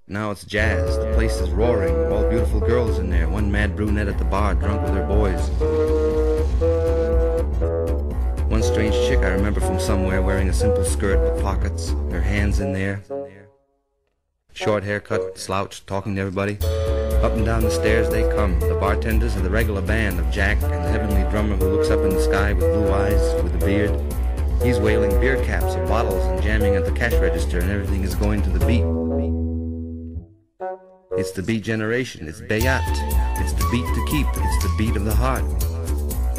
Now it's jazz. The place is roaring. All beautiful girls in there. One mad brunette at the bar, drunk with her boys. One strange chick I remember from somewhere wearing a simple skirt with pockets, her hands in there. Short haircut, slouched, talking to everybody. Up and down the stairs they come. The bartenders are the regular band of Jack and the heavenly drummer who looks up in the sky with blue eyes, with a beard. He's wailing beer caps or bottles and jamming at the cash register, and everything is going to the beat. It's the beat generation. It's Bayat. It's the beat to keep. It's the beat of the heart.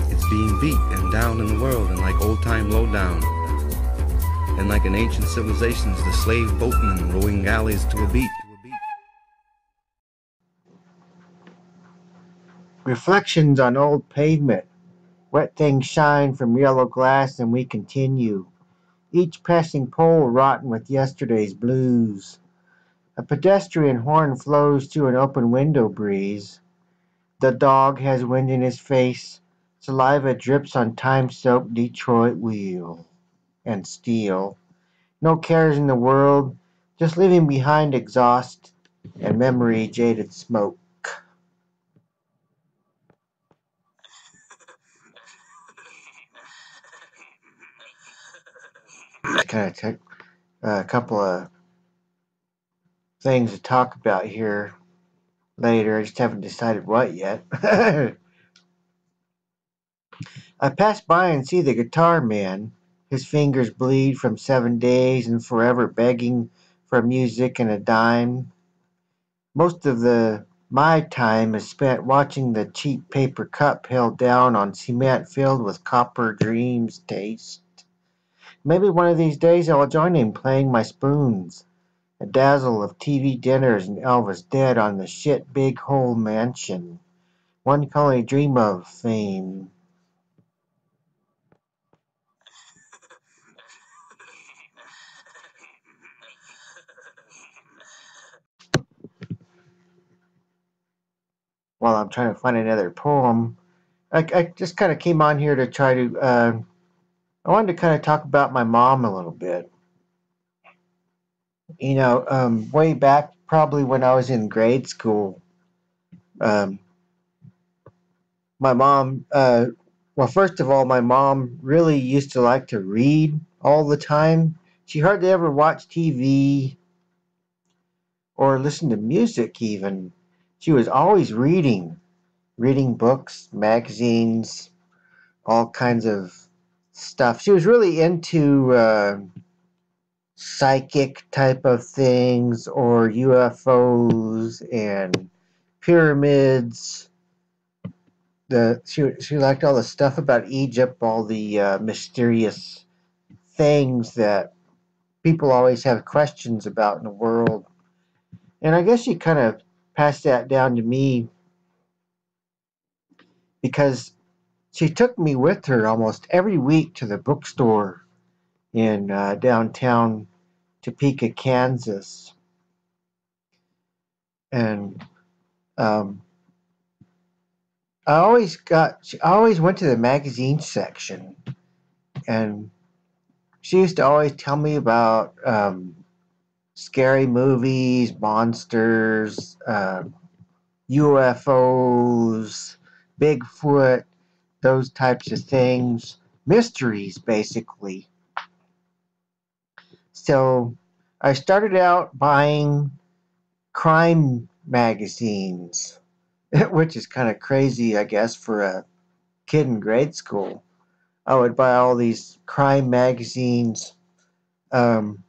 It's being beat and down in the world, and like old-time lowdown. And like in ancient civilizations, the slave boatmen rowing galleys to a beat. Reflections on old pavement. Wet things shine from yellow glass and we continue. Each passing pole rotten with yesterday's blues. A pedestrian horn flows to an open window breeze. The dog has wind in his face. Saliva drips on time-soaked Detroit wheel and steel. No cares in the world, just leaving behind exhaust and memory jaded smoke. Kind of take a couple of things to talk about here later. I just haven't decided what yet. I pass by and see the guitar man. His fingers bleed from 7 days and forever begging for music and a dime. Most of my time is spent watching the cheap paper cup held down on cement filled with copper dreams taste. Maybe one of these days I'll join him playing my spoons. A dazzle of TV dinners and Elvis dead on the shit big hole mansion. One can only dream of fame. While I'm trying to find another poem, I just kind of came on here to try to. I wanted to kind of talk about my mom a little bit. Way back, probably when I was in grade school, um, my mom. Well, first of all, my mom really used to like to read all the time. She hardly ever watched TV or listened to music, even. She was always reading books, magazines, all kinds of stuff. She was really into psychic type of things or UFOs and pyramids. She liked all the stuff about Egypt, all the mysterious things that people always have questions about in the world. And I guess she kind of passed that down to me because she took me with her almost every week to the bookstore in downtown Topeka, Kansas. And um, I always went to the magazine section, and she used to always tell me about scary movies, monsters, UFOs, Bigfoot, those types of things, mysteries, basically. So I started out buying crime magazines, which is kind of crazy, I guess, for a kid in grade school. I would buy all these crime magazines, um,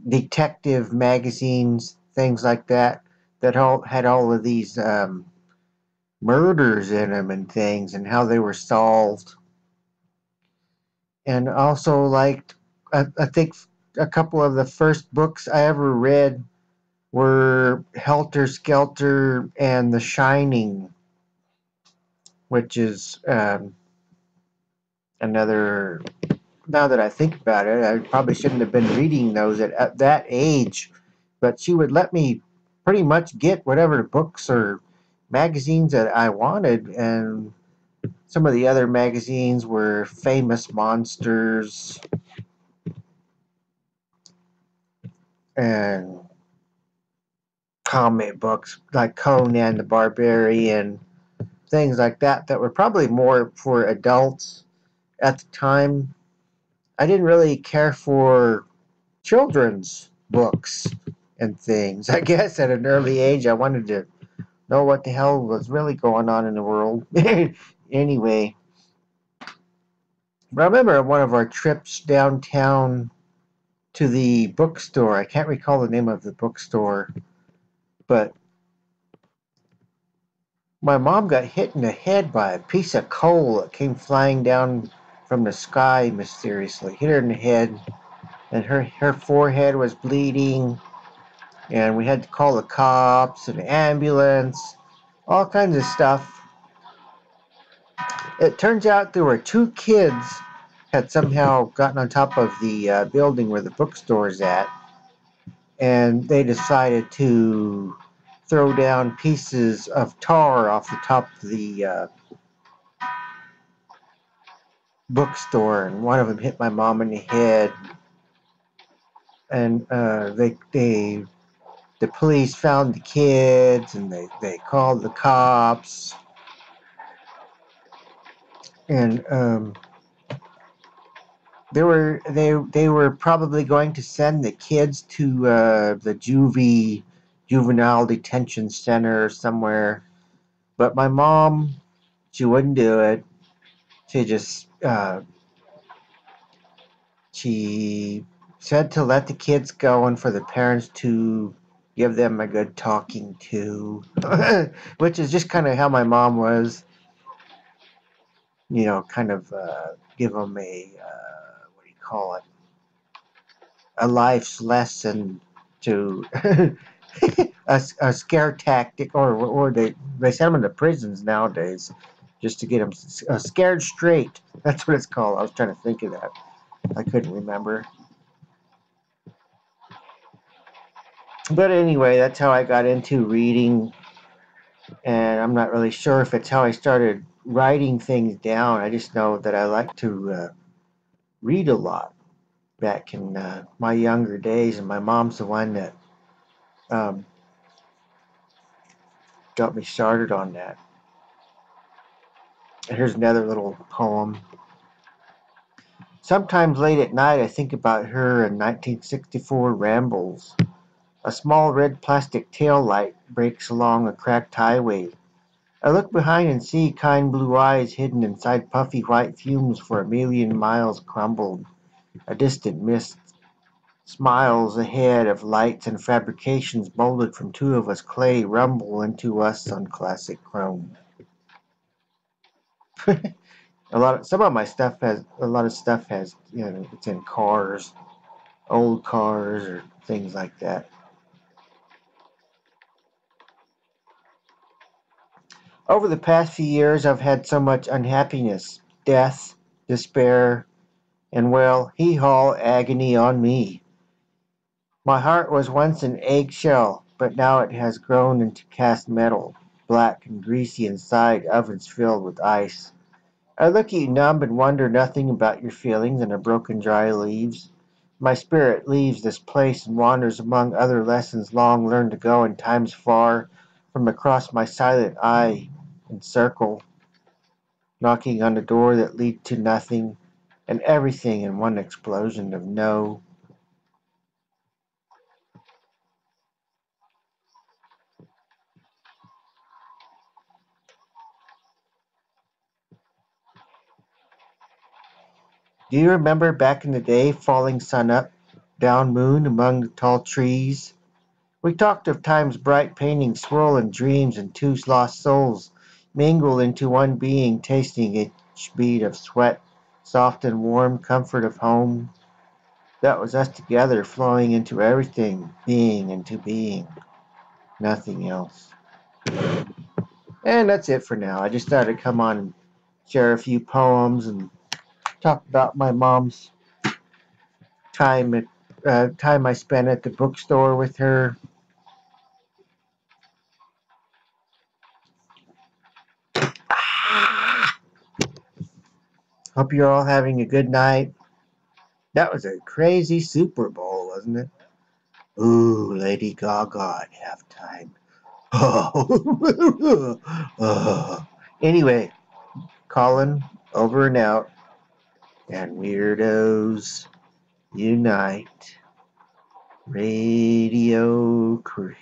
detective magazines, things like that, that all had all of these murders in them and things and how they were solved. And also liked, I think a couple of the first books I ever read were Helter Skelter and The Shining, which is another. Now that I think about it, I probably shouldn't have been reading those at that age, but she would let me pretty much get whatever books or magazines that I wanted, and some of the other magazines were Famous Monsters and comic books like Conan the Barbarian, things like that that were probably more for adults at the time. I didn't really care for children's books and things. I guess at an early age I wanted to know what the hell was really going on in the world. Anyway, I remember one of our trips downtown to the bookstore. I can't recall the name of the bookstore, but my mom got hit in the head by a piece of coal that came flying down from the sky mysteriously. Hit her in the head, and her forehead was bleeding, and we had to call the cops and the ambulance, all kinds of stuff. It turns out there were two kids had somehow gotten on top of the building where the bookstore is at, and they decided to throw down pieces of tar off the top of the bookstore, and one of them hit my mom in the head, and the police found the kids, and they called the cops, and they were probably going to send the kids to the juvenile detention center somewhere, but my mom, she wouldn't do it. She just she said to let the kids go and for the parents to give them a good talking to, which is just kind of how my mom was. Kind of give them a what do you call it? A life's lesson to a scare tactic, or they send them to prisons nowadays just to get them scared straight. That's what it's called. I was trying to think of that. I couldn't remember. But anyway, that's how I got into reading, and I'm not really sure if it's how I started writing things down. I just know that I like to read a lot back in my younger days, and my mom's the one that um, got me started on that. And here's another little poem. Sometimes late at night I think about her in 1964 rambles. A small red plastic tail light breaks along a cracked highway. I look behind and see kind blue eyes hidden inside puffy white fumes for a million miles crumbled. A distant mist smiles ahead of lights and fabrications molded from two of us clay rumble into us on classic chrome. Some of my stuff has a lot of stuff has it's in cars, old cars or things like that. Over the past few years I've had so much unhappiness, death, despair, and well, hee-haw agony on me. My heart was once an eggshell, but now it has grown into cast metal, black and greasy inside ovens filled with ice. I look at you numb and wonder nothing about your feelings and the broken dry leaves. My spirit leaves this place and wanders among other lessons long learned ago in times far from across my silent eye and circle, knocking on a door that leads to nothing and everything in one explosion of no. Do you remember back in the day, falling sun up, down moon among the tall trees? We talked of times bright painting swirling dreams and two lost souls mingle into one being, tasting each bead of sweat, soft and warm comfort of home. That was us together, flowing into everything, being into being, nothing else. And that's it for now. I just thought I'd come on and share a few poems and talk about my mom's time I spent at the bookstore with her. Hope you're all having a good night. That was a crazy Super Bowl, wasn't it? Ooh, Lady Gaga at halftime. Anyway, Colin, over and out, and Weirdos Unite. Radio Crew.